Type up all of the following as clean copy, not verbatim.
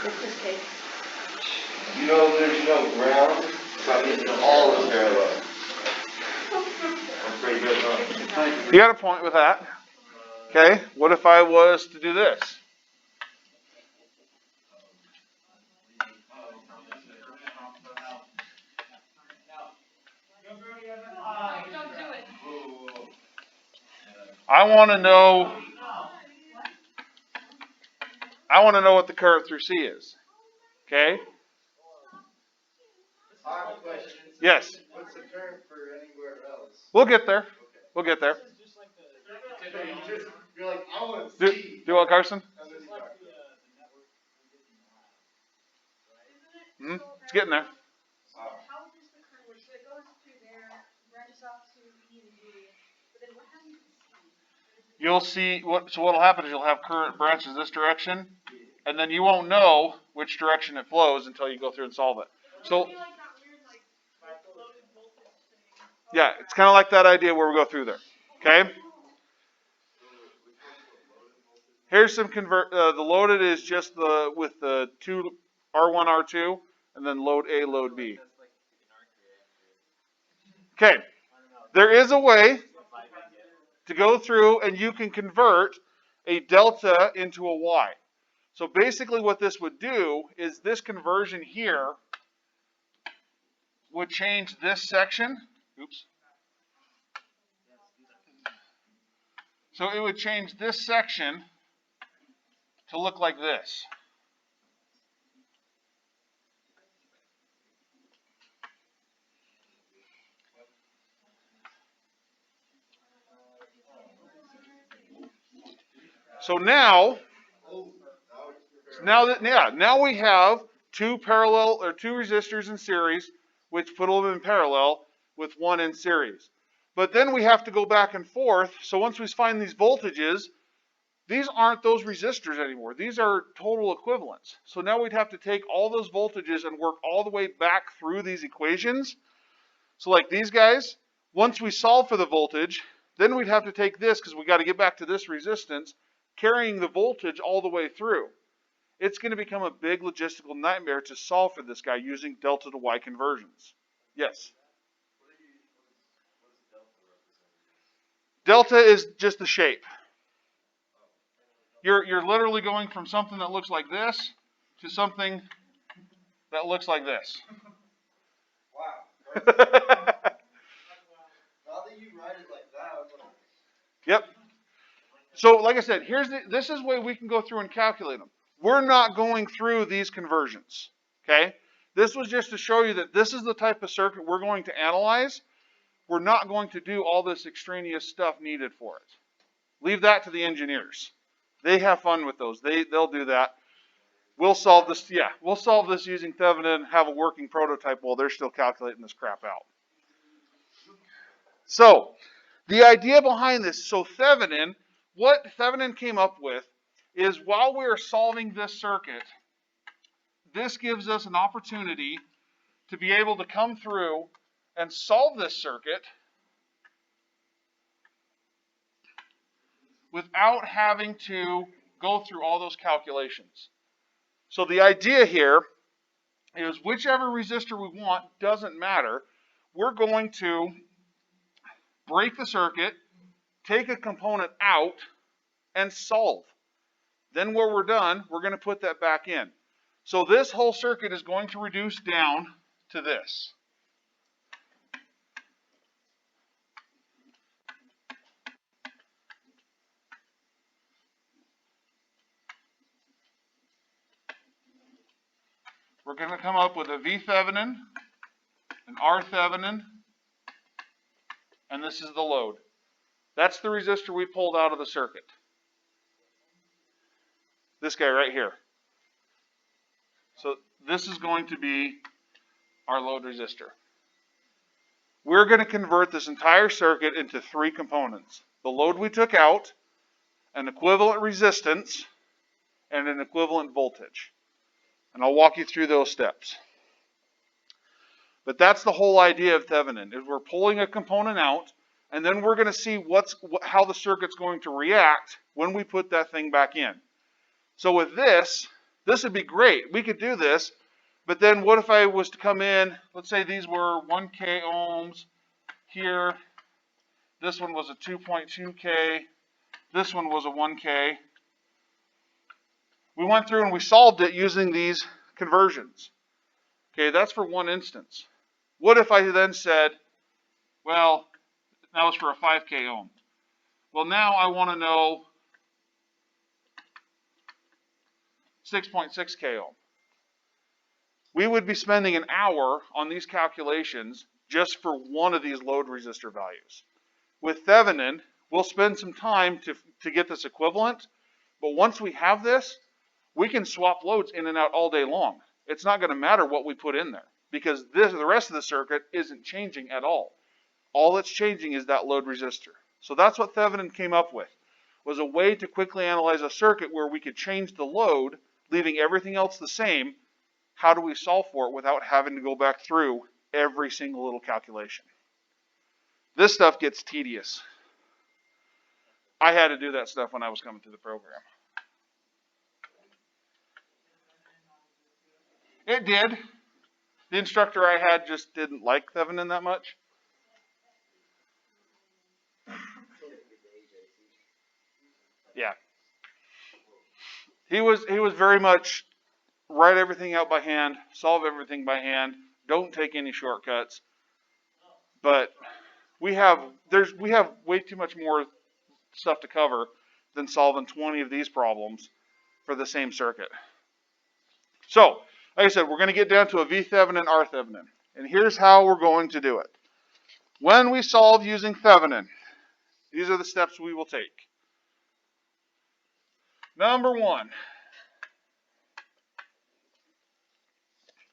You know there's no ground, but it's all is parallel. That's pretty good, huh? You got a point with that. Okay, what if I was to do this? I want to know what the current through C is. Okay? I have a question. Yes. What's the current for anywhere else? We'll get there. We'll get there. You're like, I want to see. Do what, Carson? It's getting there. How does the current work? So it goes through there, branches off to E and G, but then what happens to C? You'll see what'll happen is you'll have current branches this direction, and then you won't know which direction it flows until you go through and solve it. So yeah, it's kind of like that idea where we go through there. Okay? Here's some the loaded is just with the two R1, R2, and then load A, load B. Okay. There is a way to go through and you can convert a delta into a Y. So basically what this would do is this conversion here would change this section. Oops. So it would change this section to look like this. So now we have two resistors in series, which put them in parallel with one in series. But then we have to go back and forth. So once we find these voltages, these aren't those resistors anymore. These are total equivalents. So now we'd have to take all those voltages and work all the way back through these equations. So like these guys, once we solve for the voltage, then we'd have to take this because we got to get back to this resistance, carrying the voltage all the way through. It's going to become a big logistical nightmare to solve for this guy using delta to Y conversions. Yes? Delta is just the shape. You're literally going from something that looks like this to something that looks like this. Wow. Now that you write it like that. Yep. So like I said, this is the way we can go through and calculate them. We're not going through these conversions. Okay? This was just to show you that this is the type of circuit we're going to analyze. We're not going to do all this extraneous stuff needed for it. Leave that to the engineers. They have fun with those. They'll do that. We'll solve this. Yeah, we'll solve this using Thevenin, have a working prototype while they're still calculating this crap out. So, the idea behind this, what Thevenin came up with is while we are solving this circuit, this gives us an opportunity to be able to come through and solve this circuit without having to go through all those calculations. So the idea here is whichever resistor we want doesn't matter. We're going to break the circuit, take a component out, and solve. Then when we're done, we're going to put that back in. So this whole circuit is going to reduce down to this. We're going to come up with a V Thevenin, an R Thevenin, and this is the load. That's the resistor we pulled out of the circuit. This guy right here. So this is going to be our load resistor. We're going to convert this entire circuit into three components. The load we took out, an equivalent resistance, and an equivalent voltage. And I'll walk you through those steps. But that's the whole idea of Thevenin, is we're pulling a component out, and then we're going to see how the circuit's going to react when we put that thing back in. So with this, This would be great. We could do this, but then what if I was to come in, let's say these were 1K ohms here, this one was a 2.2K, this one was a 1K. We went through and we solved it using these conversions. Okay, that's for one instance. What if I then said, well, that was for a 5K ohm. Well, now I want to know 6.6K ohm. We would be spending an hour on these calculations just for one of these load resistor values. With Thevenin, we'll spend some time to get this equivalent, but once we have this, we can swap loads in and out all day long. It's not going to matter what we put in there because the rest of the circuit isn't changing at all. All that's changing is that load resistor. So that's what Thevenin came up with, was a way to quickly analyze a circuit where we could change the load, leaving everything else the same. How do we solve for it without having to go back through every single little calculation? This stuff gets tedious. I had to do that stuff when I was coming through the program. It did. The instructor I had just didn't like Thevenin that much. Yeah. He was very much write everything out by hand, solve everything by hand, don't take any shortcuts. But we have way too much more stuff to cover than solving 20 of these problems for the same circuit. So, like I said, we're going to get down to a V Thevenin, R Thevenin. And here's how we're going to do it. When we solve using Thevenin, these are the steps we will take. Number one,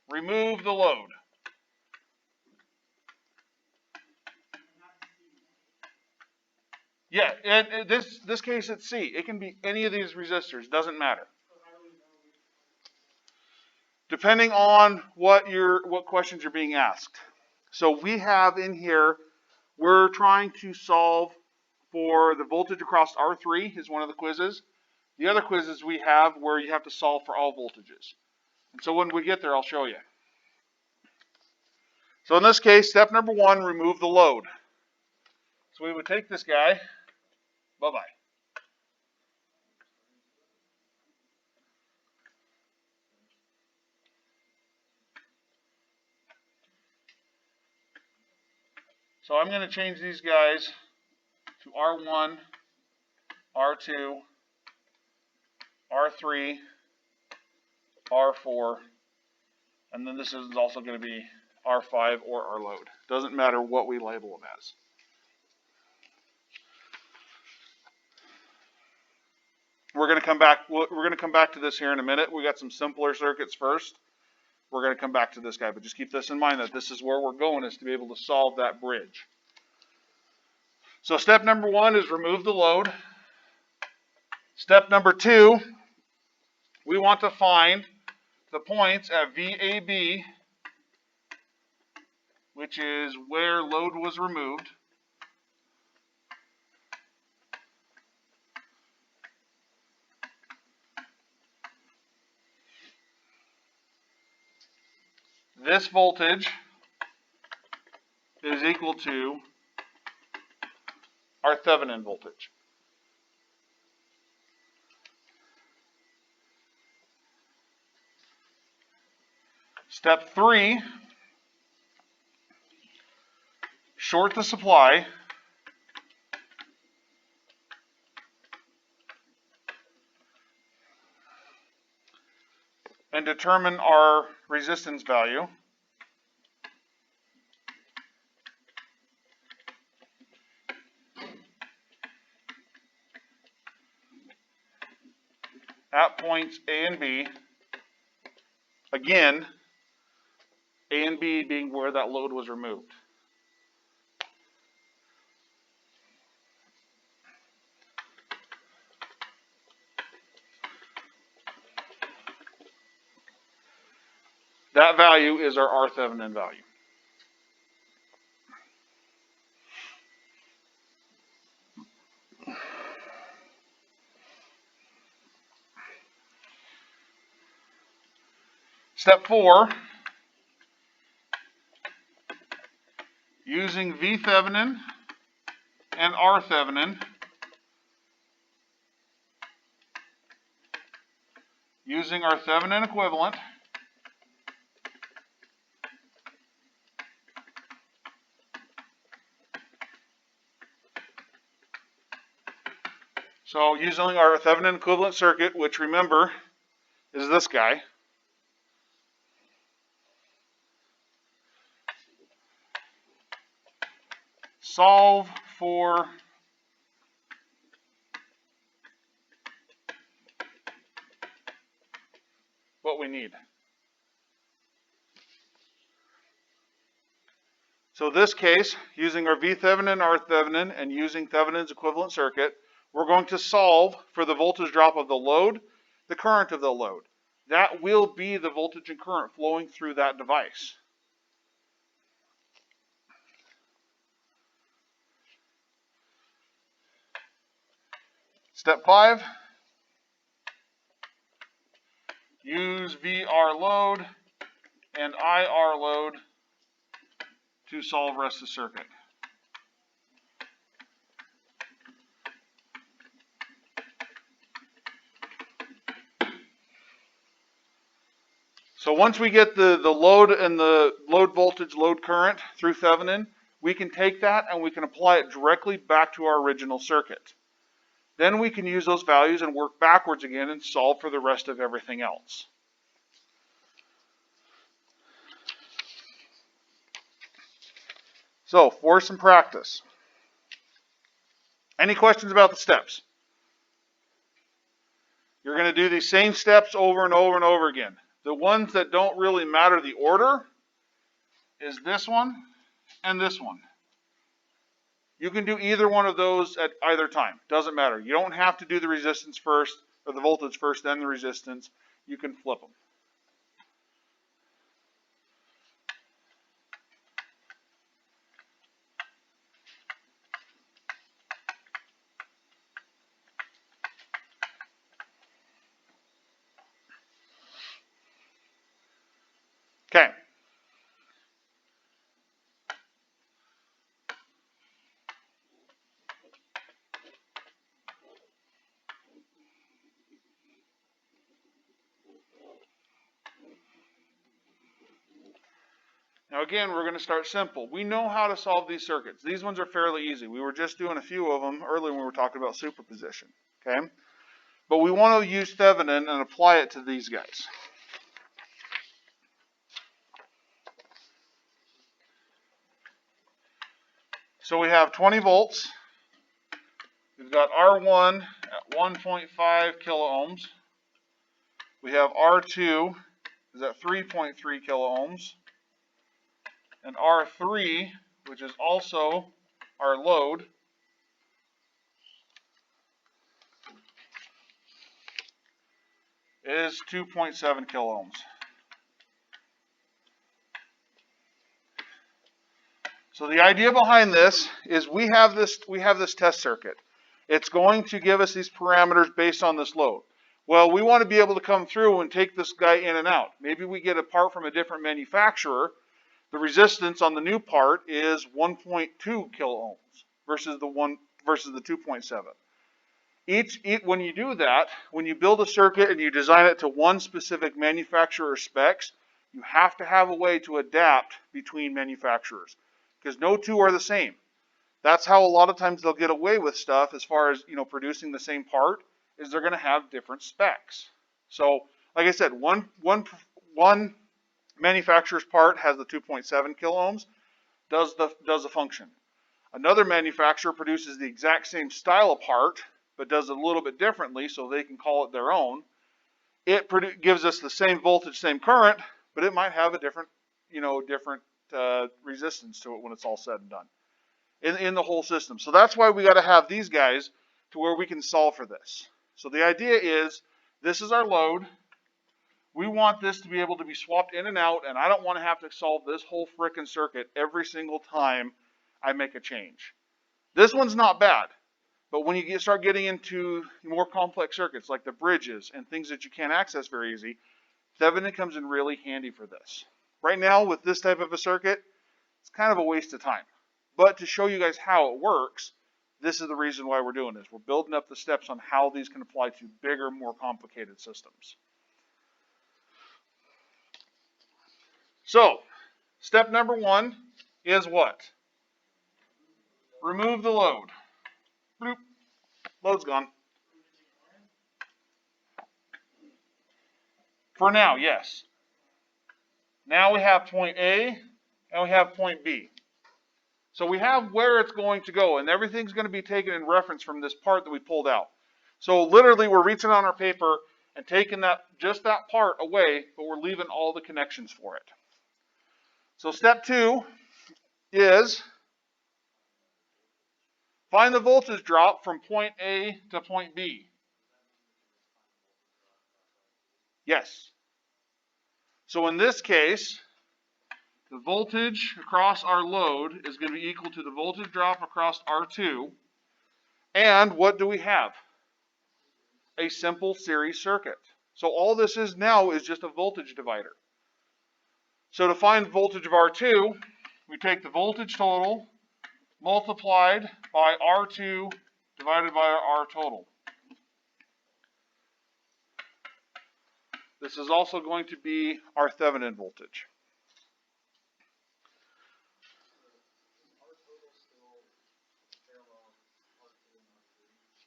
remove the load. Yeah, and in this case it's C. It can be any of these resistors, doesn't matter. Depending on what questions you're being asked. So we have in here, we're trying to solve for the voltage across R3 is one of the quizzes. The other quizzes we have where you have to solve for all voltages. And so when we get there, I'll show you. So in this case, step number one, remove the load. So we would take this guy, bye-bye. So I'm going to change these guys to R1, R2, R3, R4, and then this is also going to be R5 or our load. Doesn't matter what we label them as. We're going to come back to this here in a minute. We got some simpler circuits first. We're going to come back to this guy, but just keep this in mind that this is where we're going, is to be able to solve that bridge. So step number one is remove the load. Step number two, we want to find the points at VAB, which is where load was removed. This voltage is equal to our Thevenin voltage. Step three, short the supply. And determine our resistance value. At points A and B. Again, A and B being where that load was removed. That value is our R Thevenin value. Step 4, using V Thevenin and R Thevenin, using our Thevenin equivalent, so using our Thevenin equivalent circuit, which remember is this guy, solve for what we need. So this case, using our V Thevenin, R Thevenin, and using Thevenin's equivalent circuit, we're going to solve for the voltage drop of the load, the current of the load. That will be the voltage and current flowing through that device. Step 5, use VR load and IR load to solve rest of the circuit. So once we get the load and the load voltage, load current through Thevenin, we can take that and we can apply it directly back to our original circuit. Then we can use those values and work backwards again and solve for the rest of everything else. So, for some practice. Any questions about the steps? You're going to do these same steps over and over and over again. The ones that don't really matter the order is this one and this one. You can do either one of those at either time. Doesn't matter. You don't have to do the resistance first or the voltage first, then the resistance. You can flip them. Okay. Now again, we're going to start simple. We know how to solve these circuits. These ones are fairly easy. We were just doing a few of them earlier when we were talking about superposition. Okay? But we want to use Thevenin and apply it to these guys. So we have 20 volts. We've got R1 at 1.5 kiloohms. We have R2 is at 3.3 kiloohms. And R3, which is also our load, is 2.7 kiloohms. So the idea behind this is we have this test circuit. It's going to give us these parameters based on this load. Well, we want to be able to come through and take this guy in and out. Maybe we get a part from a different manufacturer. The resistance on the new part is 1.2 kiloohms versus the 2.7. When you do that, when you build a circuit and you design it to one specific manufacturer's specs, you have to have a way to adapt between manufacturers because no two are the same. That's how a lot of times they'll get away with stuff as far as, producing the same part, is they're going to have different specs. So, like I said, one manufacturer's part has the 2.7 kiloohms, does the function. Another manufacturer produces the exact same style of part, but does it a little bit differently so they can call it their own. It gives us the same voltage, same current, but it might have a different resistance to it when it's all said and done in the whole system. So that's why we got to have these guys to where we can solve for this. So the idea is, this is our load. We want this to be able to be swapped in and out, and I don't want to have to solve this whole frickin' circuit every single time I make a change. This one's not bad, but when you start getting into more complex circuits like the bridges and things that you can't access very easy, Thevenin comes in really handy for this. Right now, with this type of a circuit, it's kind of a waste of time. But to show you guys how it works, this is the reason why we're doing this. We're building up the steps on how these can apply to bigger, more complicated systems. So, step number 1 is what? Remove the load. Bloop. Load's gone. For now, yes. Now we have point A and we have point B. So we have where it's going to go, and everything's going to be taken in reference from this part that we pulled out. So literally we're reaching on our paper and taking just that part away, but we're leaving all the connections for it. So step 2 is find the voltage drop from point A to point B. Yes. So in this case, the voltage across our load is going to be equal to the voltage drop across R2. And what do we have? A simple series circuit. So all this is now is just a voltage divider. So to find voltage of R2, we take the voltage total multiplied by R2 divided by R total. This is also going to be our Thevenin voltage.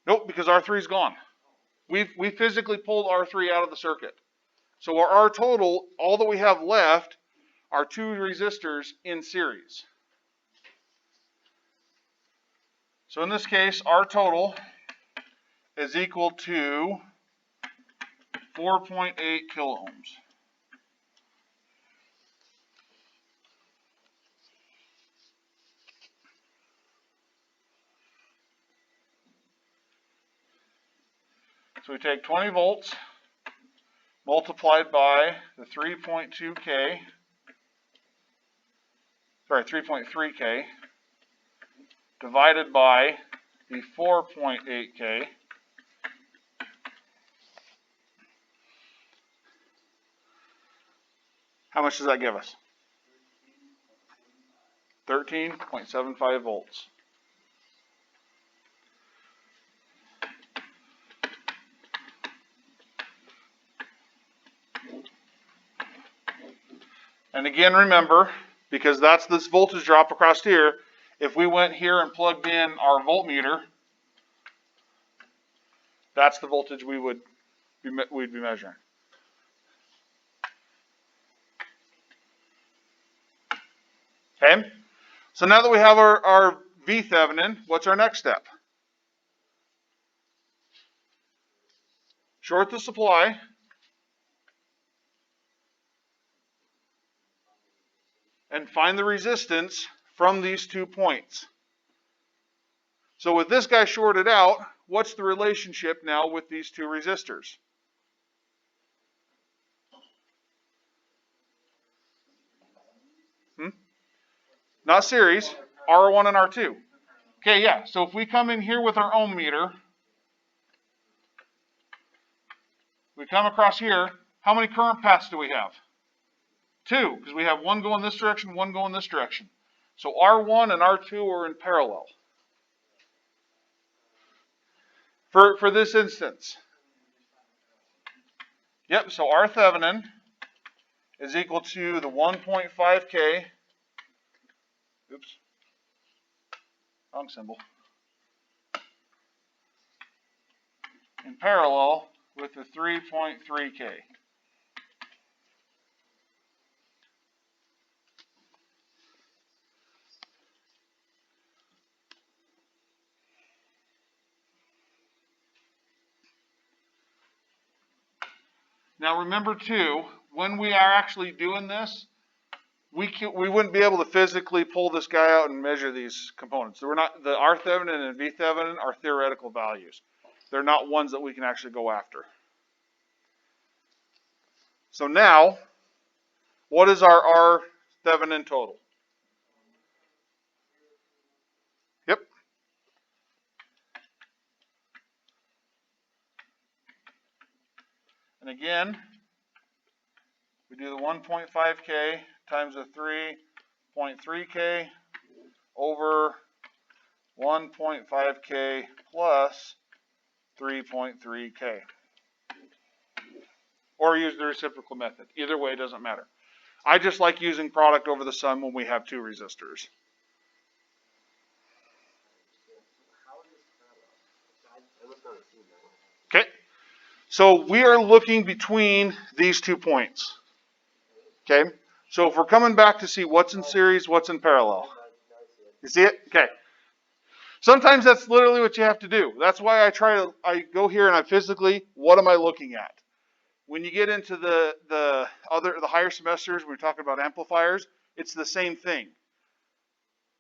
Nope, because R3 is gone. We physically pulled R3 out of the circuit. So our R total, all that we have left are 2 resistors in series. So in this case, R total is equal to 4.8 kiloohms. So we take 20 volts multiplied by the 3.3K, divided by the 4.8K. How much does that give us? 13.75 volts. And again, remember, because that's this voltage drop across here, if we went here and plugged in our voltmeter, that's the voltage we'd be measuring. Okay? So now that we have our V Thevenin, what's our next step? Short the supply. And find the resistance from these 2 points. So with this guy shorted out, what's the relationship now with these 2 resistors? Not series, R1 and R2. Okay, yeah, so if we come in here with our ohm meter, we come across here, how many current paths do we have? 2, because we have one going this direction, one going this direction. So R1 and R2 are in parallel. For this instance. Yep, so R Thevenin is equal to the 1.5K, oops, wrong symbol, in parallel with the 3.3K. Now remember too, when we are actually doing this, we wouldn't be able to physically pull this guy out and measure these components. So we're not, the R Thevenin and V Thevenin are theoretical values. They're not ones that we can actually go after. So now, what is our R Thevenin total? Yep. And again, We do the 1.5K times the 3.3K over 1.5K plus 3.3K. Or use the reciprocal method. Either way, it doesn't matter. I just like using product over the sum when we have two resistors. Okay, so we are looking between these 2 points. Okay, so if we're coming back to see what's in series, what's in parallel. You see it? Okay. Sometimes that's literally what you have to do. That's why I go here and I physically, what am I looking at? When you get into the higher semesters, we're talking about amplifiers, it's the same thing.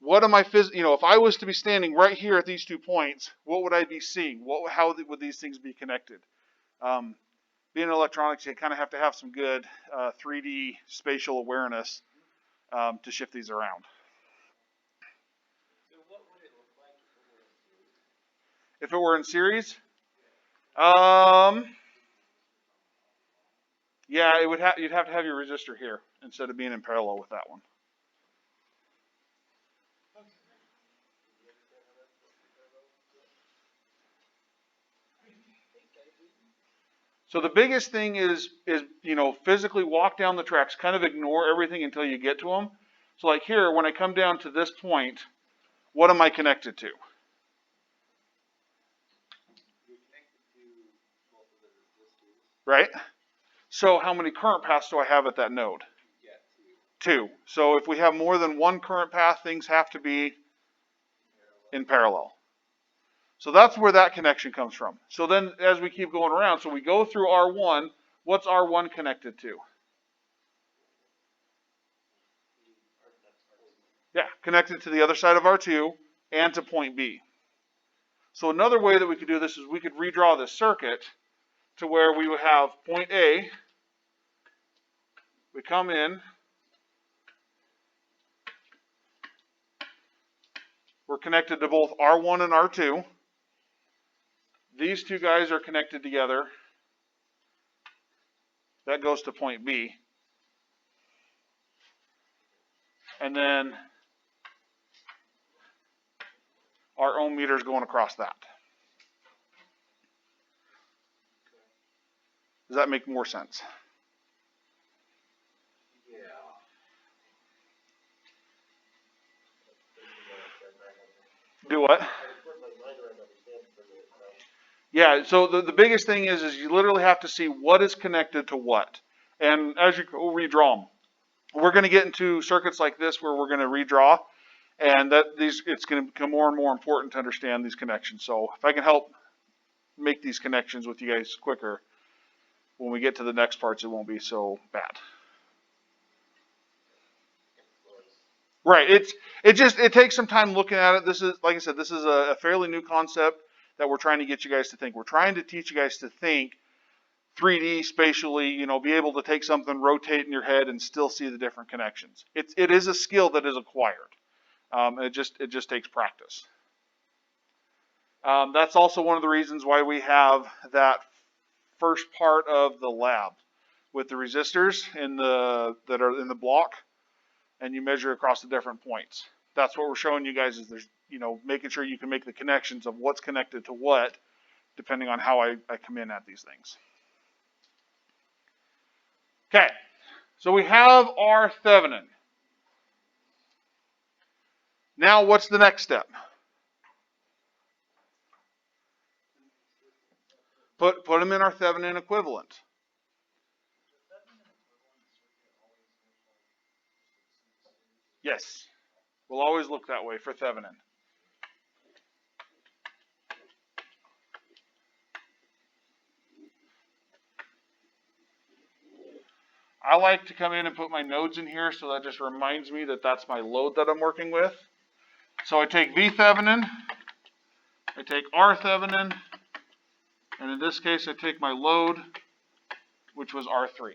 What am I if I was to be standing right here at these 2 points, what would I be seeing? How would these things be connected? Being in electronics, you kind of have to have some good 3D spatial awareness to shift these around. So what would it look like If it were in series, yeah, you'd have to have your resistor here instead of being in parallel with that one. So the biggest thing is physically walk down the tracks, kind of ignore everything until you get to them. So like here, when I come down to this point, what am I connected to? Right? So how many current paths do I have at that node? 2. So if we have more than one current path, things have to be in parallel. So that's where that connection comes from. So then as we keep going around, so we go through R1, what's R1 connected to? Yeah, connected to the other side of R2 and to point B. So another way that we could do this is we could redraw this circuit to where we would have point A, we come in, we're connected to both R1 and R2. These 2 guys are connected together. That goes to point B. And then our ohm meter is going across that. Does that make more sense? Yeah. Do what? Yeah, so the biggest thing is you literally have to see what is connected to what. And as you go redraw them, we're going to get into circuits like this where we're going to redraw, and it's going to become more and more important to understand these connections. So if I can help make these connections with you guys quicker, when we get to the next parts, it won't be so bad. Right. It takes some time looking at it. This is, like I said, this is a fairly new concept that we're trying to get you guys to think. We're trying to teach you guys to think 3D spatially, be able to take something, rotate in your head, and still see the different connections. It is a skill that is acquired. It just takes practice. That's also one of the reasons why we have that first part of the lab with the resistors that are in the block, and you measure across the different points. That's what we're showing you guys is there's, making sure you can make the connections of what's connected to what, depending on how I come in at these things. Okay, so we have our Thevenin. Now what's the next step? Put them in our Thevenin equivalent. Yes, we'll always look that way for Thevenin. I like to come in and put my nodes in here, so that just reminds me that that's my load that I'm working with. So I take V Thevenin, I take R Thevenin, and in this case I take my load, which was R3.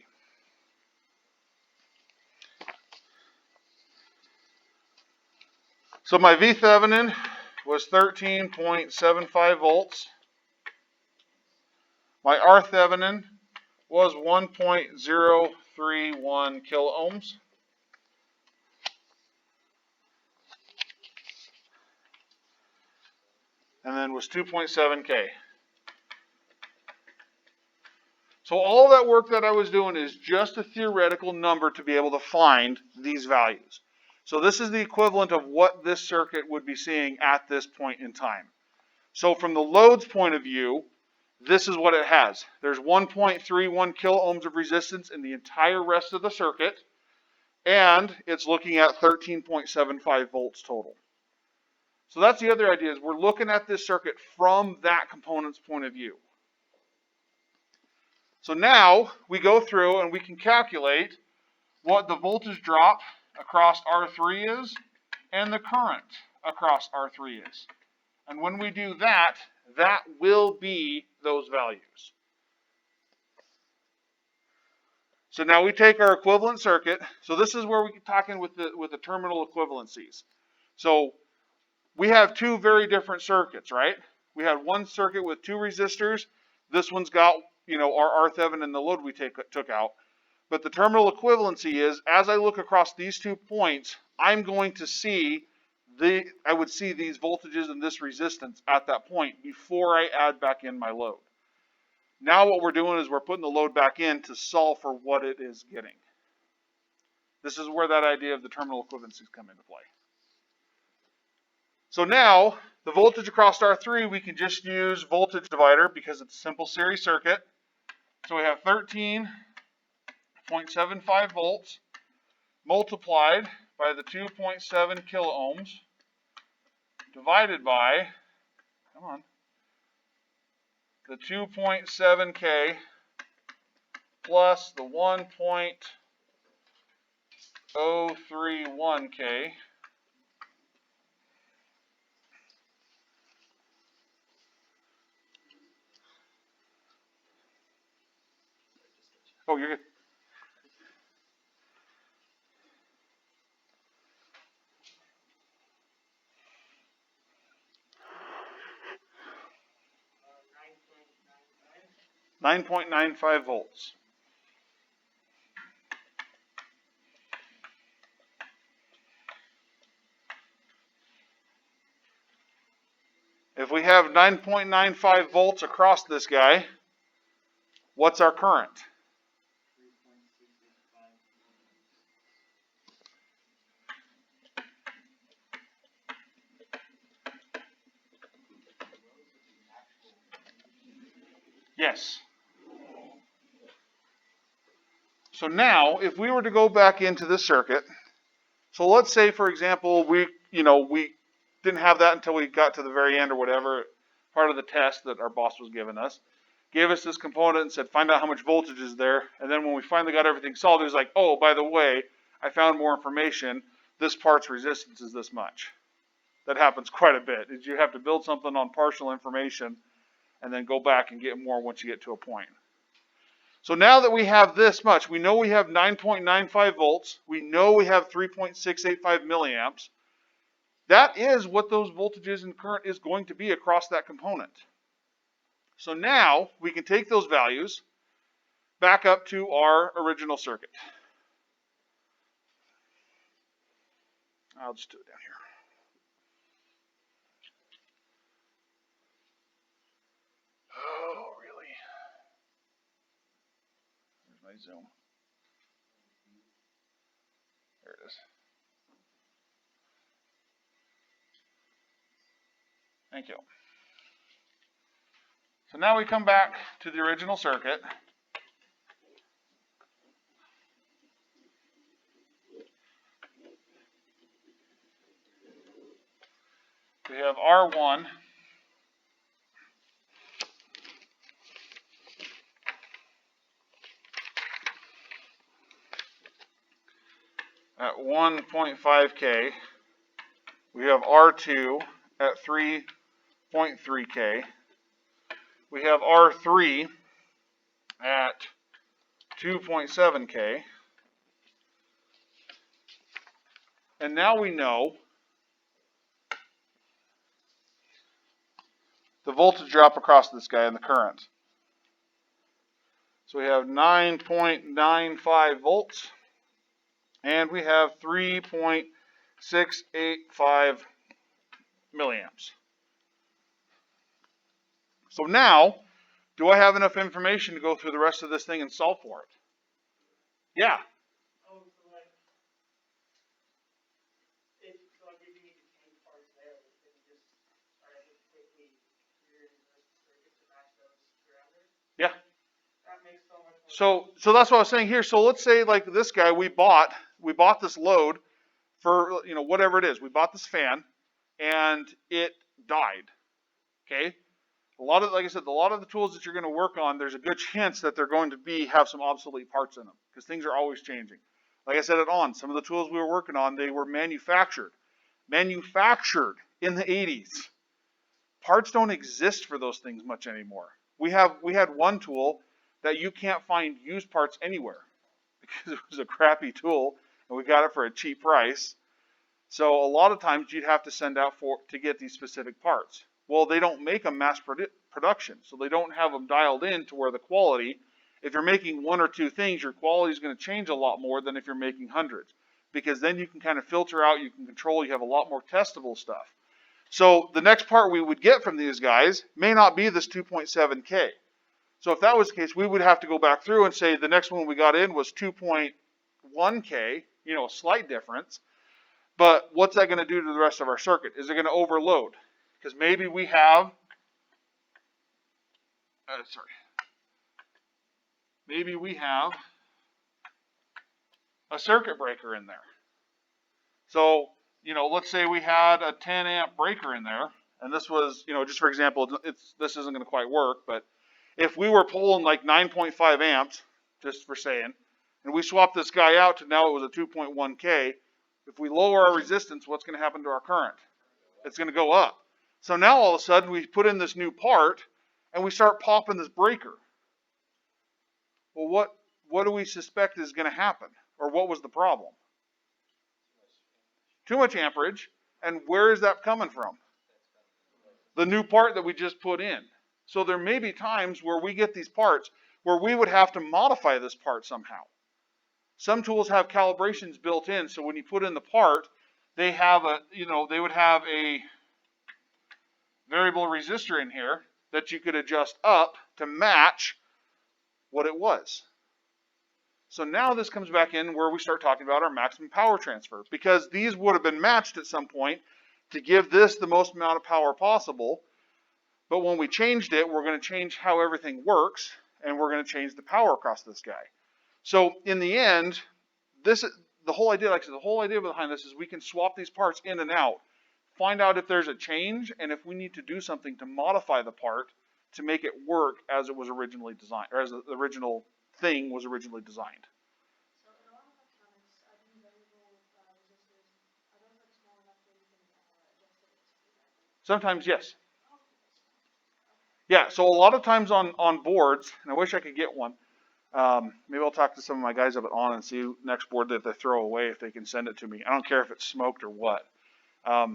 So my V Thevenin was 13.75 volts. My R Thevenin was 1.03 0.31 kiloohms. And then was 2.7 K. So all that work that I was doing is just a theoretical number to be able to find these values. So this is the equivalent of what this circuit would be seeing at this point in time. So from the load's point of view, this is what it has. There's 1.31 kiloohms of resistance in the entire rest of the circuit, and it's looking at 13.75 volts total. So that's the other idea, is we're looking at this circuit from that component's point of view. So now we go through and we can calculate what the voltage drop across R3 is and the current across R3 is. And when we do that, that will be those values. So now we take our equivalent circuit. So this is where we can talk in with the terminal equivalencies. So we have two very different circuits, right? We had one circuit with two resistors. This one's got, our Rth and the load we took out. But the terminal equivalency is, as I look across these 2 points, I'm going to see I would see these voltages and this resistance at that point before I add back in my load. Now what we're doing is we're putting the load back in to solve for what it is getting. This is where that idea of the terminal equivalencies come into play. So now, the voltage across R3, we can just use voltage divider because it's a simple series circuit. So we have 13.75 volts multiplied by the 2.7 kiloohms divided by, the 2.7 K plus the 1.031 K Oh, you're good. .95 volts. If we have 9.95 volts across this guy, what's our current? Yes. So now, if we were to go back into this circuit, so let's say, for example, we didn't have that until we got to the very end or whatever, part of the test that our boss was giving us, gave us this component and said, find out how much voltage is there. And then when we finally got everything solved, it was like, oh, by the way, I found more information. This part's resistance is this much. That happens quite a bit. Is you have to build something on partial information and then go back and get more once you get to a point. So now that we have this much, we know we have 9.95 volts. We know we have 3.685 milliamps. That is what those voltages and current is going to be across that component. So now we can take those values back up to our original circuit. I'll just do it down here. Oh, really? Where's my zoom? There it is. Thank you. So now we come back to the original circuit. We have R1 at 1.5 K. We have R2 at 3.3 K. We have R3 at 2.7 K. And now we know the voltage drop across this guy and the current. So we have 9.95 volts, and we have 3.685 milliamps. So now, do I have enough information to go through the rest of this thing and solve for it? Yeah. Oh, so like, if you need to change parts there, then you just are able to quickly rearrange those circuits to match those parameters. Yeah. That makes so much more sense. So that's what I was saying here. So let's say like this guy, we bought this load for, whatever it is. We bought this fan and it died. Okay. Like I said, a lot of the tools that you're going to work on, there's a good chance that they're going to have some obsolete parts in them because things are always changing. Like I said some of the tools we were working on, they were manufactured in the 80s. Parts don't exist for those things much anymore. We had one tool that you can't find used parts anywhere because it was a crappy tool and we got it for a cheap price. So a lot of times you'd have to send out to get these specific parts. Well, they don't make them mass production, so they don't have them dialed in to where the quality, if you're making one or two things, your quality is going to change a lot more than if you're making hundreds, because then you can kind of filter out, you can control, you have a lot more testable stuff. So the next part we would get from these guys may not be this 2.7K. So if that was the case, we would have to go back through and say the next one we got in was 2.1K, a slight difference. But what's that going to do to the rest of our circuit? Is it going to overload? Because maybe we have, maybe we have a circuit breaker in there. So, let's say we had a 10 amp breaker in there, and this was, just for example, this isn't going to quite work, but if we were pulling like 9.5 amps, just for saying, and we swapped this guy out to now it was a 2.1K, if we lower our resistance, what's going to happen to our current? It's going to go up. So now all of a sudden we put in this new part and we start popping this breaker. Well, what do we suspect is going to happen? Or what was the problem? Too much amperage. And where is that coming from? The new part that we just put in. So there may be times where we get these parts where we would have to modify this part somehow. Some tools have calibrations built in, so when you put in the part, they have they would have a variable resistor in here that you could adjust up to match what it was. So now this comes back in where we start talking about our maximum power transfer, because these would have been matched at some point to give this the most amount of power possible. But when we changed it, we're going to change how everything works, and we're going to change the power across this guy. So in the end, the whole idea, like I said, the whole idea behind this is we can swap these parts in and out, find out if there's a change, and if we need to do something to modify the part to make it work as it was originally designed, or as the original thing was originally designed. So in a lot of electronics, these variable resistors, are those like small enough where you can adjust it? Sometimes, yes. Yeah, so a lot of times on boards, and I wish I could get one, maybe I'll talk to some of my guys up at On and see next board that they throw away if they can send it to me. I don't care if it's smoked or what.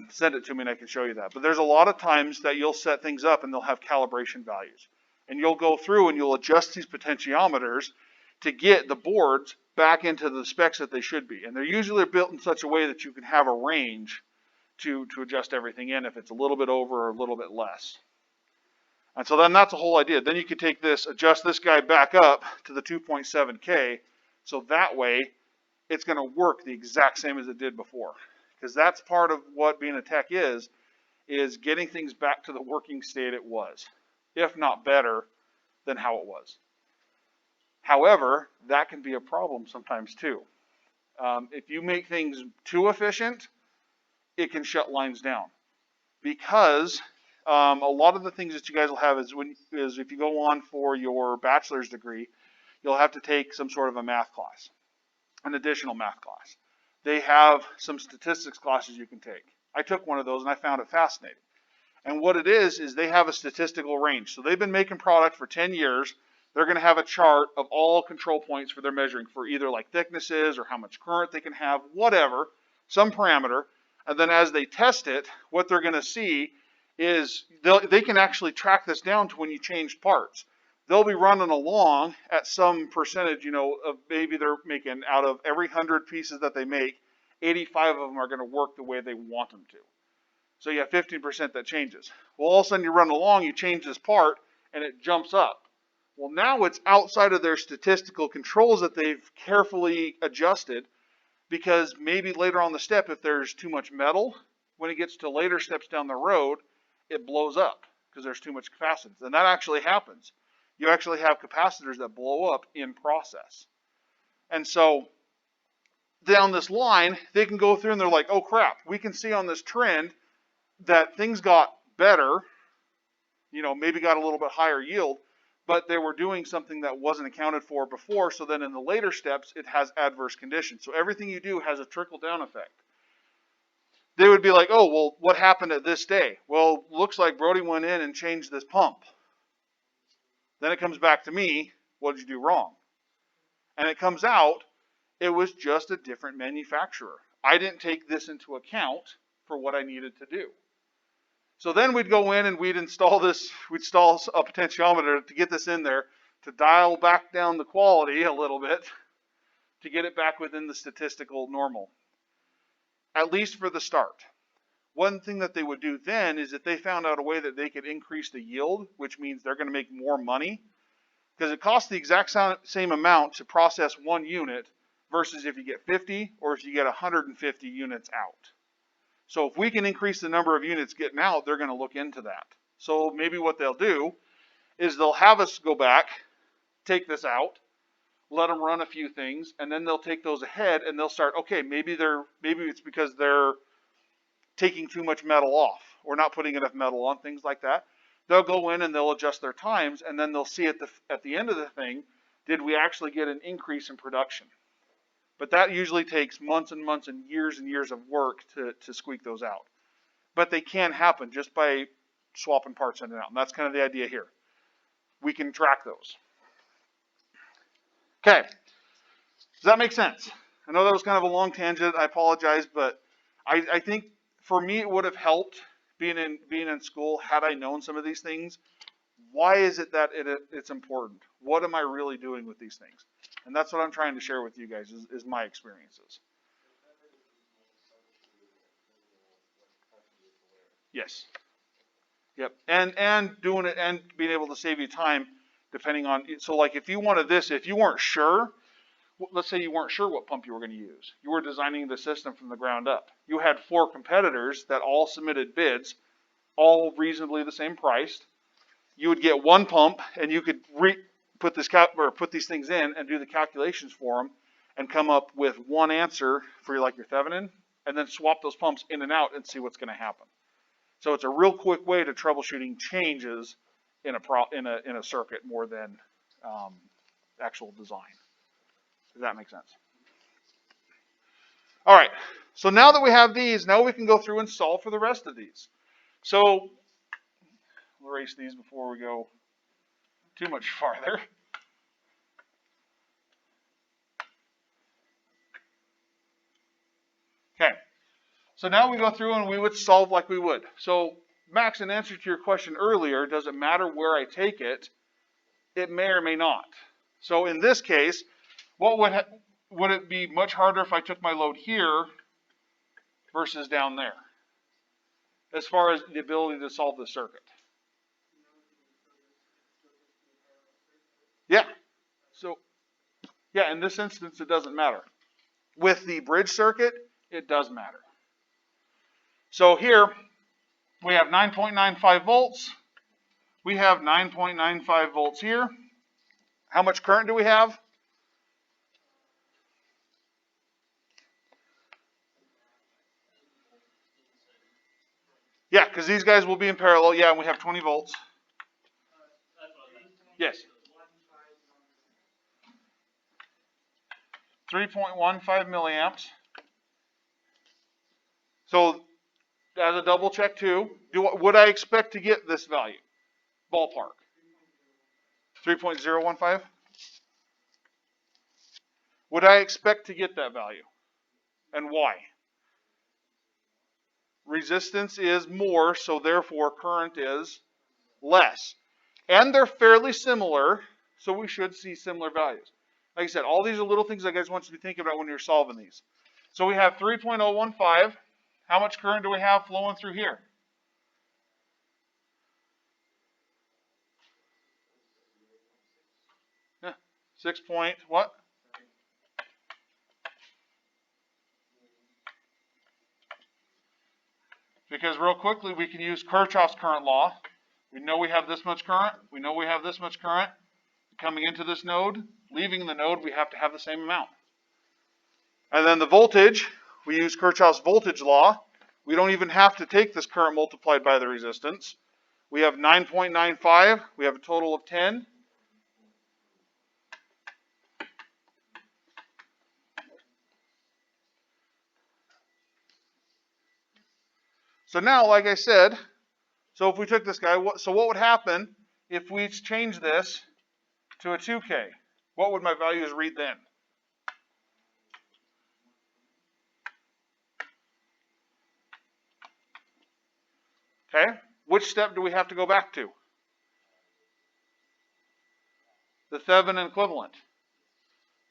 Send it to me and I can show you that. But there's a lot of times that you'll set things up and they'll have calibration values. And you'll go through and you'll adjust these potentiometers to get the boards back into the specs that they should be. And they're usually built in such a way that you can have a range to adjust everything in if it's a little bit over or a little bit less. And so then that's the whole idea. Then you could take this, adjust this guy back up to the 2.7K, so that way it's going to work the exact same as it did before. Because that's part of what being a tech is getting things back to the working state it was, if not better than how it was. However, that can be a problem sometimes too. If you make things too efficient, it can shut lines down. Because a lot of the things that you guys will have is if you go on for your bachelor's degree, you'll have to take some sort of a math class, an additional math class. They have some statistics classes you can take. I took one of those and I found it fascinating. And what it is they have a statistical range. So they've been making product for 10 years. They're going to have a chart of all control points for their measuring for either like thicknesses or how much current they can have, whatever, some parameter. And then as they test it, what they're going to see is they can actually track this down to when you change parts. they'll be running along at some percentage, you know, of maybe they're making out of every 100 pieces that they make, 85 of them are going to work the way they want them to. So you have 15% that changes. Well, all of a sudden you run along, you change this part, and it jumps up. Well, now it's outside of their statistical controls that they've carefully adjusted, because maybe later on the step, if there's too much metal, when it gets to later steps down the road, it blows up because there's too much capacitance. And that actually happens. You actually have capacitors that blow up in process. And so down this line, they can go through and they're like, oh crap, we can see on this trend that things got better, you know, maybe got a little bit higher yield, but they were doing something that wasn't accounted for before. So then in the later steps, it has adverse conditions. So everything you do has a trickle-down effect. They would be like, oh, well, what happened at this day? Well, looks like Brody went in and changed this pump. Then it comes back to me, what did you do wrong? And it comes out, it was just a different manufacturer. I didn't take this into account for what I needed to do. So then we'd go in and we'd install this, we'd install a potentiometer to get this in there, to dial back down the quality a little bit, to get it back within the statistical normal, at least for the start. One thing that they would do then is if they found out a way that they could increase the yield, which means they're going to make more money, because it costs the exact same amount to process one unit versus if you get 50 or if you get 150 units out. So if we can increase the number of units getting out, they're going to look into that. So maybe what they'll do is they'll have us go back, take this out, let them run a few things, and then they'll take those ahead and they'll start, okay, maybe it's because they're taking too much metal off or not putting enough metal on, things like that. They'll go in and they'll adjust their times, and then they'll see at the end of the thing, did we actually get an increase in production? But that usually takes months and months and years of work to squeak those out. But they can happen just by swapping parts in and out. And that's kind of the idea here. We can track those. Okay. Does that make sense? I know that was kind of a long tangent. I apologize, but I think for me it would have helped being in school had I known some of these things. Why is it that it's important? What am I really doing with these things? And that's what I'm trying to share with you guys is my experiences. Yes. Yep. And doing it and being able to save you time depending on, so like if you wanted this, if you weren't sure, let's say you weren't sure what pump you were going to use. You were designing the system from the ground up. You had 4 competitors that all submitted bids, all reasonably the same price. You would get one pump and you could put these things in and do the calculations for them and come up with one answer for your Thevenin, and then swap those pumps in and out and see what's going to happen. So it's a real quick way to troubleshooting changes in a circuit more than actual design. Does that make sense? All right. So now that we have these, now we can go through and solve for the rest of these. So we'll erase these before we go too much farther. Okay, so now we go through and we would solve like we would. So Max, in answer to your question earlier, does it matter where I take it? It may or may not. So in this case, what would it be much harder if I took my load here versus down there, as far as the ability to solve the circuit? Yeah. So, yeah, in this instance, it doesn't matter. With the bridge circuit, it does matter. So here, we have 9.95 volts. We have 9.95 volts here. How much current do we have? Yeah, because these guys will be in parallel. Yeah, and we have 20 volts. Yes. 3.15 milliamps. So as a double check too, would I expect to get this value? Ballpark. 3.015? Would I expect to get that value? And why? Resistance is more, so therefore current is less. And they're fairly similar, so we should see similar values. Like I said, all these are little things I guys want you to be thinking about when you're solving these. So we have 3.015. How much current do we have flowing through here? Yeah, 6 point what? Because real quickly we can use Kirchhoff's current law. We know we have this much current. We know we have this much current. Coming into this node, leaving the node, we have to have the same amount. And then the voltage, we use Kirchhoff's voltage law. We don't even have to take this current multiplied by the resistance. We have 9.95. We have a total of 10. So now, like I said, so if we took this guy, so what would happen if we change this to a 2K? What would my values read then? Okay, which step do we have to go back to? The Thevenin equivalent.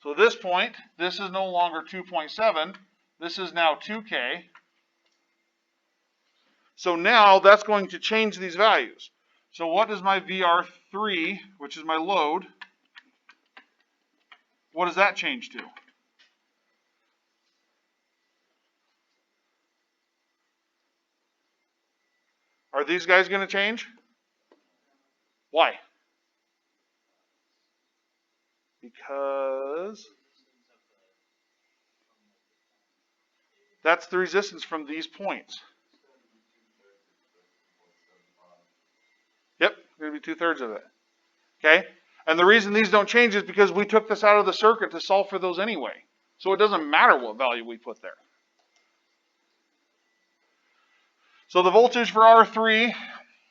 So at this point, this is no longer 2.7. This is now 2K. So now that's going to change these values. So what does my VR3, which is my load, what does that change to? Are these guys going to change? Why? Because that's the resistance from these points. Yep, going to be 2/3 of it. Okay? And the reason these don't change is because we took this out of the circuit to solve for those anyway. So it doesn't matter what value we put there. So the voltage for R3,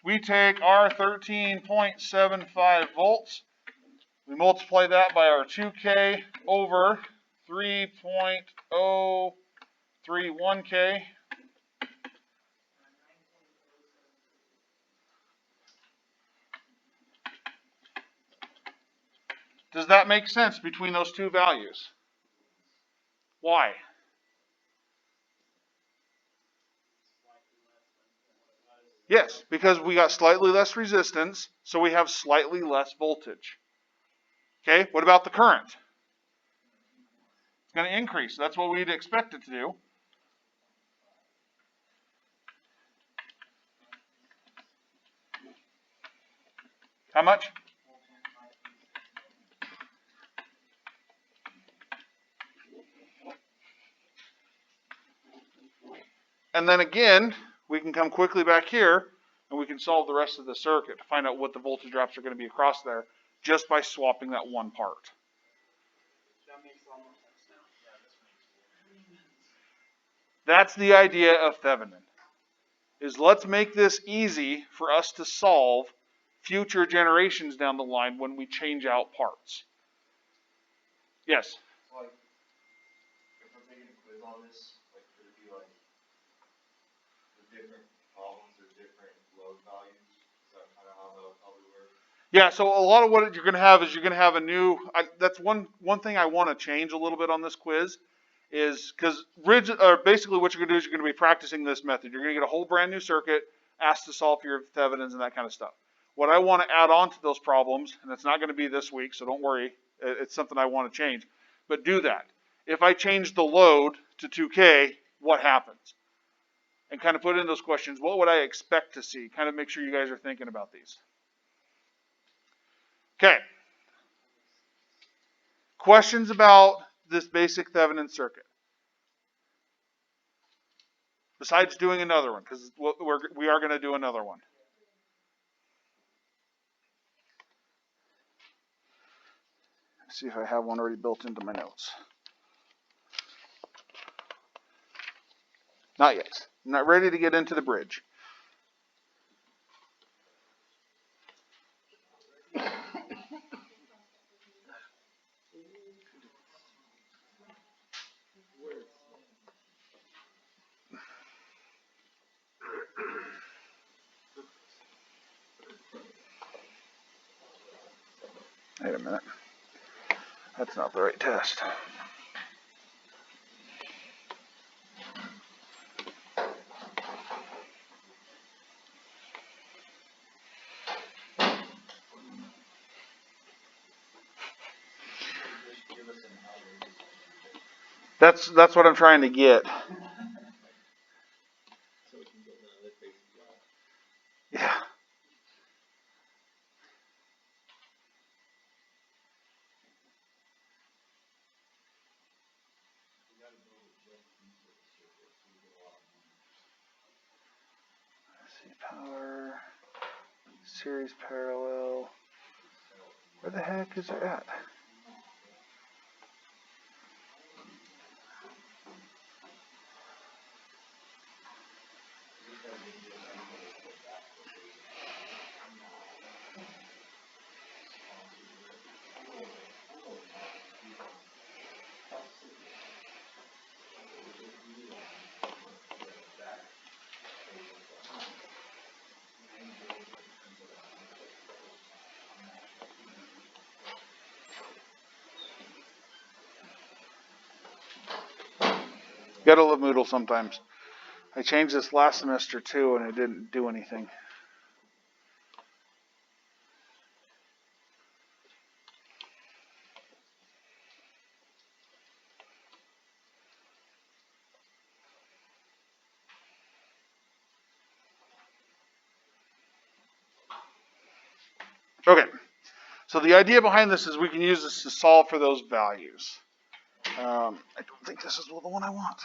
we take our 13.75 volts. We multiply that by our 2K over 3.031K. Does that make sense between those two values? Why? Yes, because we got slightly less resistance, so we have slightly less voltage. Okay, what about the current? It's going to increase. That's what we'd expect it to do. How much? And then again, we can come quickly back here and we can solve the rest of the circuit to find out what the voltage drops are going to be across there just by swapping that one part. That makes a lot more sense now. Yeah, this makes sense. That's the idea of Thevenin, is let's make this easy for us to solve future generations down the line when we change out parts. Yes? So like, if we're taking a quiz on this, like, could it be like, the different problems or different load values? Is that kind of how they'll probably work? Yeah, so a lot of what you're going to have is you're going to have a new, that's one thing I want to change a little bit on this quiz is because basically what you're going to do is you're going to be practicing this method. You're going to get a whole brand new circuit, asked to solve for your Thevenins and that kind of stuff. What I want to add on to those problems, and it's not going to be this week, so don't worry, it's something I want to change, but do that. If I change the load to 2K, what happens? And kind of put in those questions, what would I expect to see? Kind of make sure you guys are thinking about these. Okay. Questions about this basic Thevenin circuit? Besides doing another one, because we are going to do another one. Let's see if I have one already built into my notes. Not yet. I'm not ready to get into the bridge. Wait a minute. That's not the right test. That's what I'm trying to get. Yeah. Let's see, power, series parallel. Where the heck is it at? Gotta love Moodle sometimes. I changed this last semester too, and it didn't do anything. Okay, so the idea behind this is we can use this to solve for those values. I don't think this is the one I want.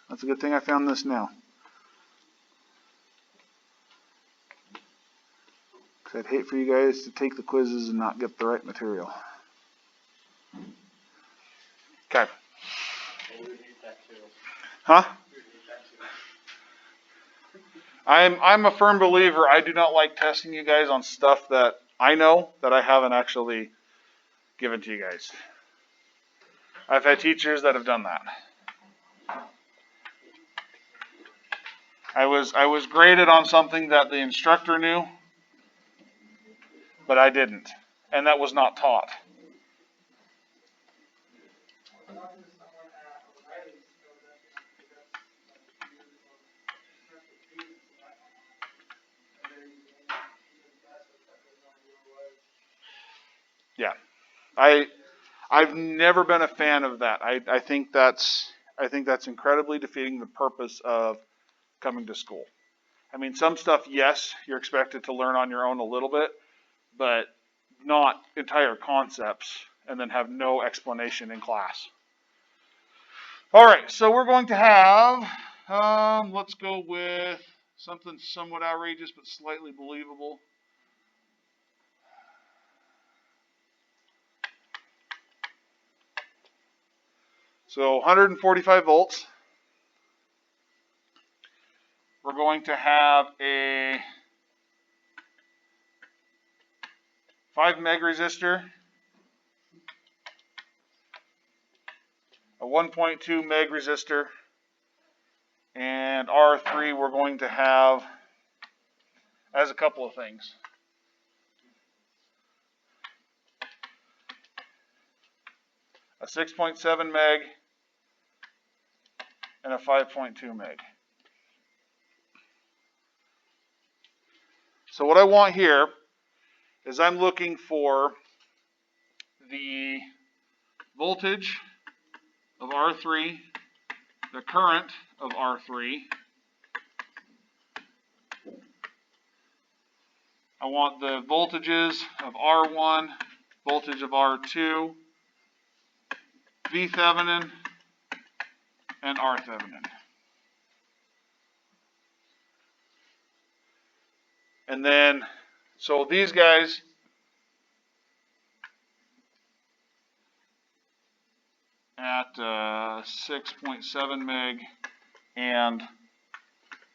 That's a good thing I found this now. Because I'd hate for you guys to take the quizzes and not get the right material. Okay. Huh? I'm a firm believer. I do not like testing you guys on stuff that I know that I haven't actually given to you guys. I've had teachers that have done that. I was graded on something that the instructor knew, but I didn't, and that was not taught. Talking to someone at O'Reilly's, I was asking them because that's like years ago, instructor treatments and whatnot. And they're using even best, which I had no idea what was. Yeah, I've never been a fan of that. I think that's incredibly defeating the purpose of coming to school. I mean, some stuff, yes, you're expected to learn on your own a little bit, but not entire concepts, and then have no explanation in class. All right, so we're going to have, let's go with something somewhat outrageous but slightly believable. So 145 volts. We're going to have a 5 meg resistor, a 1.2 meg resistor, and R3 we're going to have as a couple of things. A 6.7 meg and a 5.2 meg. So what I want here is I'm looking for the voltage of R3, the current of R3. I want the voltages of R1, voltage of R2, V Thevenin, and R Thevenin. And then, so these guys, at 6.7 meg and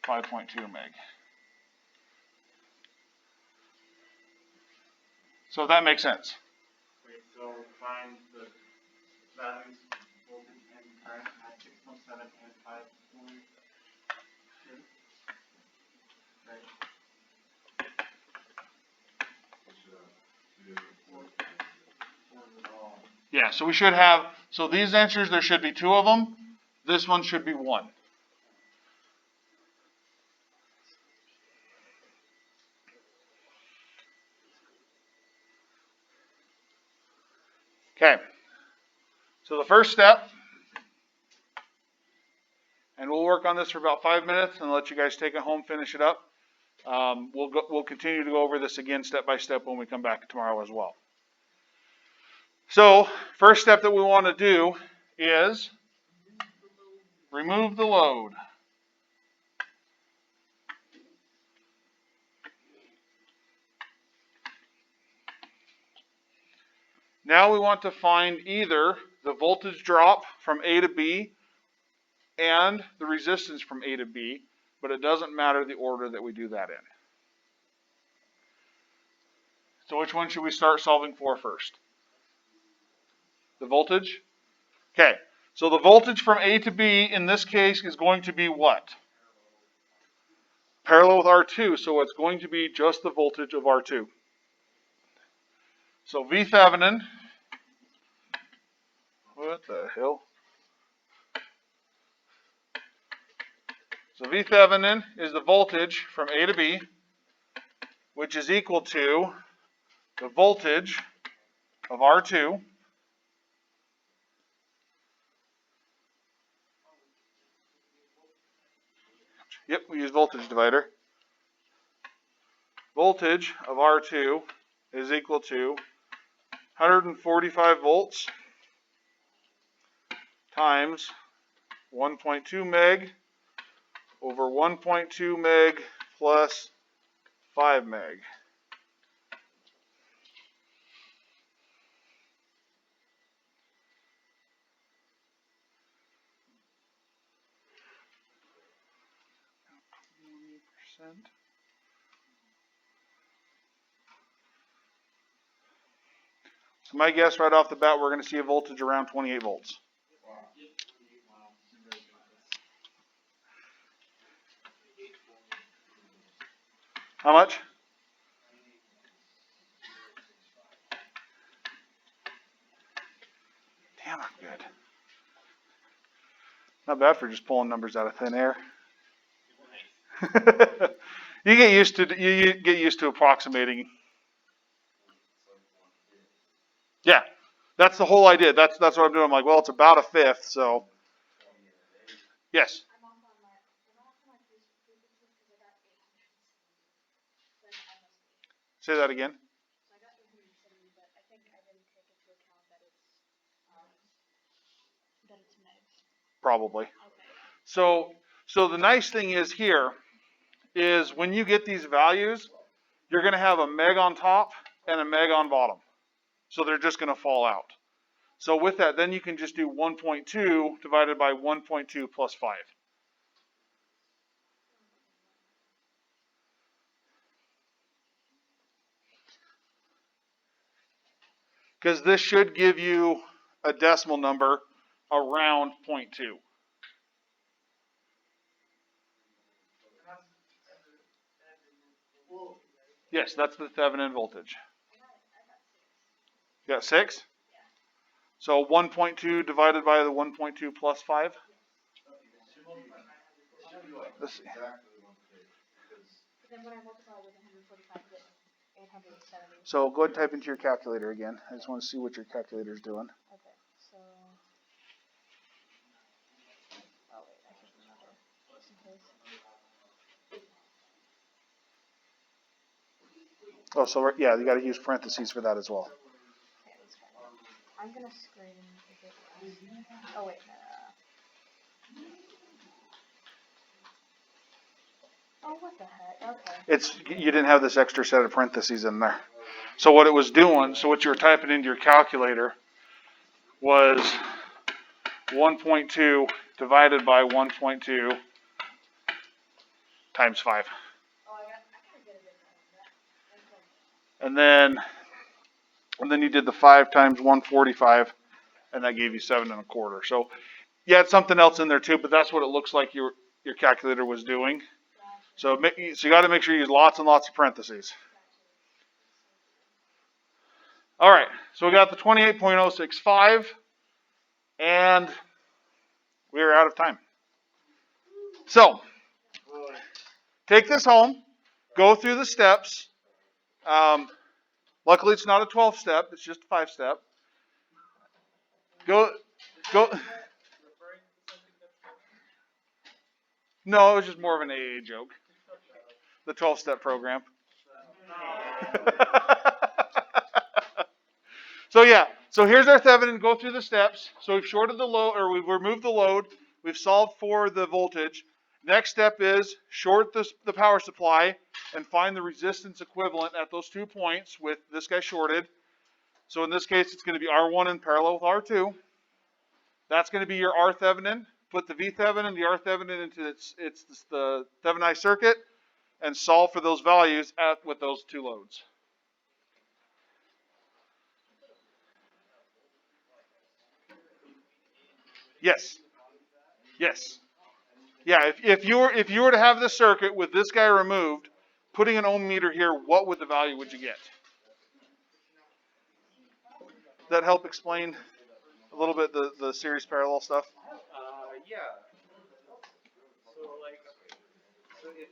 5.2 meg. So that makes sense. Wait, so find the values, voltage and current at 6.7 and 5. Yeah, so we should have, so these answers, there should be 2 of them. This one should be 1. Okay. So the first step, and we'll work on this for about 5 minutes and let you guys take it home, finish it up. We'll continue to go over this again step by step when we come back tomorrow as well. So, first step that we want to do is remove the load. Now we want to find either the voltage drop from A to B and the resistance from A to B, but it doesn't matter the order that we do that in. So which one should we start solving for first? The voltage? Okay, so the voltage from A to B in this case is going to be what? Parallel with R2, so it's going to be just the voltage of R2. So V Thevenin, what the hell? So V Thevenin is the voltage from A to B, which is equal to the voltage of R2 Yep, we use voltage divider. Voltage of R2 is equal to 145 volts times 1.2 meg over 1.2 meg plus 5 meg. So my guess right off the bat, we're going to see a voltage around 28 volts. How much? Damn, I'm good. Not bad for just pulling numbers out of thin air. You get used to approximating. Yeah, that's the whole idea. That's what I'm doing. I'm like, well, it's about a fifth, so yes. Say that again. Probably. So the nice thing is here is when you get these values, you're going to have a meg on top and a meg on bottom. So they're just going to fall out. So with that, then you can just do 1.2 divided by 1.2 plus 5. Because this should give you a decimal number around 0.2. Yes, that's the Thevenin voltage. You got 6? So 1.2 divided by the 1.2 plus 5? Let's see. So go ahead and type into your calculator again. I just want to see what your calculator is doing. Okay, so. Oh, wait, I think another. Just in case. Oh, so yeah, you got to use parentheses for that as well. Okay, that's fine. I'm going to screen if it was. Oh, wait, no. Oh, what the heck? Okay. You didn't have this extra set of parentheses in there. So what it was doing, so what you were typing into your calculator was 1.2 divided by 1.2 times 5. Oh, I gotta get a bit more And then you did the 5 times 145, and that gave you 7 1/4. So you had something else in there too, but that's what it looks like your calculator was doing. So you got to make sure you use lots and lots of parentheses. All right, so we got the 28.065, and we are out of time. So, take this home, go through the steps. Luckily, it's not a 12-step, it's just a 5-step. Go. No, it was just more of an AA joke. The 12-step program. So yeah, so here's our Thevenin. Go through the steps. So we've shorted the load, or we've removed the load. We've solved for the voltage. Next step is short the power supply and find the resistance equivalent at those 2 points with this guy shorted. So in this case, it's going to be R1 in parallel with R2. That's going to be your R Thevenin. Put the V Thevenin, the R Thevenin into the Thevenized circuit, and solve for those values with those 2 loads. Yes. Yes. Yeah, if you were to have this circuit with this guy removed, putting an ohm meter here, what would the value would you get? Does that help explain a little bit the series parallel stuff? Yeah. So like, so if